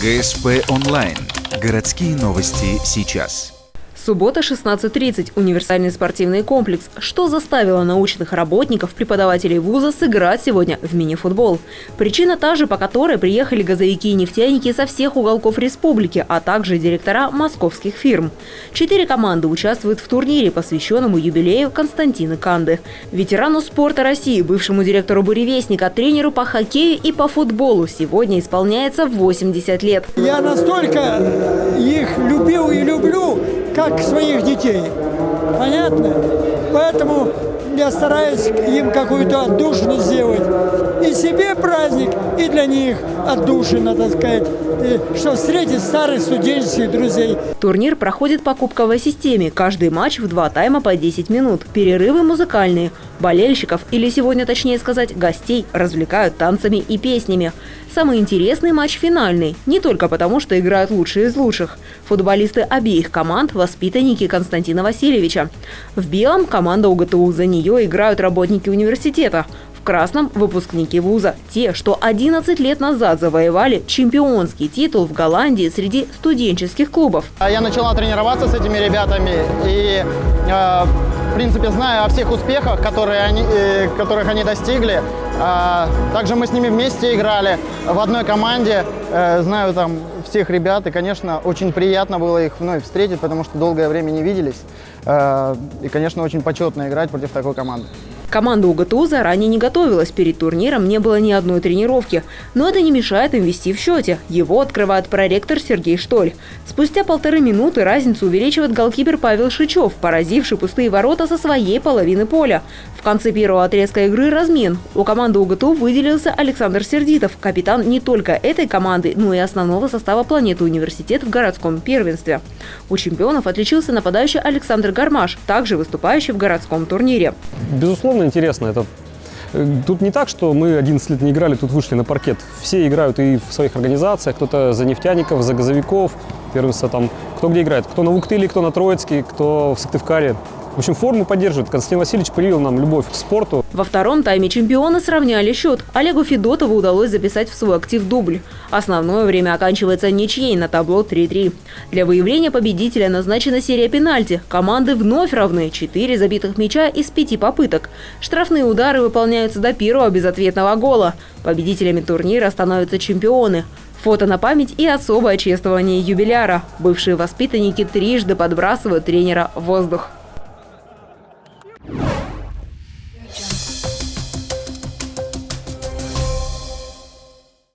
ГСП онлайн. Городские новости сейчас. Суббота, 16:30. Универсальный спортивный комплекс. Что заставило научных работников, преподавателей вуза сыграть сегодня в мини-футбол? Причина та же, по которой приехали газовики и нефтяники со всех уголков республики, а также директора московских фирм. 4 команды участвуют в турнире, посвященному юбилею Константина Канды. Ветерану спорта России, бывшему директору «Буревестника», тренеру по хоккею и по футболу сегодня исполняется 80 лет. Я настолько их любил и люблю, как своих детей. Понятно? Поэтому я стараюсь им какую-то отдушину сделать. И себе праздник, и для них отдушина, так сказать, что встретить старых студенческих друзей. Турнир проходит по кубковой системе. Каждый матч в 2 тайма по 10 минут. Перерывы музыкальные. Болельщиков, или сегодня точнее сказать, гостей, развлекают танцами и песнями. Самый интересный матч финальный. Не только потому, что играют лучшие из лучших. Футболисты обеих команд – воспитанники Константина Васильевича. В белом – команда УГТУ. За нее играют работники университета. В красном – выпускники вуза. Те, что 11 лет назад завоевали чемпионский титул в Голландии среди студенческих клубов. Я начала тренироваться с этими ребятами и, в принципе, знаю о всех успехах, которых они достигли. Также мы с ними вместе играли в одной команде. Знаю там всех ребят, и, конечно, очень приятно было их вновь встретить, потому что долгое время не виделись. И, конечно, очень почетно играть против такой команды. Команда УГТУ заранее не готовилась. Перед турниром не было ни одной тренировки. Но это не мешает им вести в счете. Его открывает проректор Сергей Штоль. Спустя 1,5 минуты разницу увеличивает голкипер Павел Шичев, поразивший пустые ворота со своей половины поля. В конце первого отрезка игры размен. У команды УГТУ выделился Александр Сердитов, капитан не только этой команды, но и основного состава «Планеты Университет» в городском первенстве. У чемпионов отличился нападающий Александр Гармаш, также выступающий в городском турнире. Безусловно, интересно. Тут не так, что мы 11 лет не играли, тут вышли на паркет. Все играют и в своих организациях, кто-то за нефтяников, за газовиков, первенство там, кто где играет, кто на Вуктыле, кто на Троицке, кто в Сыктывкаре. В общем, форму поддерживает. Константин Васильевич привил нам любовь к спорту. Во втором тайме чемпионы сравняли счет. Олегу Федотову удалось записать в свой актив дубль. Основное время оканчивается ничьей на табло 3-3. Для выявления победителя назначена серия пенальти. Команды вновь равны. 4 забитых мяча из 5 попыток. Штрафные удары выполняются до первого безответного гола. Победителями турнира становятся чемпионы. Фото на память и особое чествование юбиляра. Бывшие воспитанники трижды подбрасывают тренера в воздух.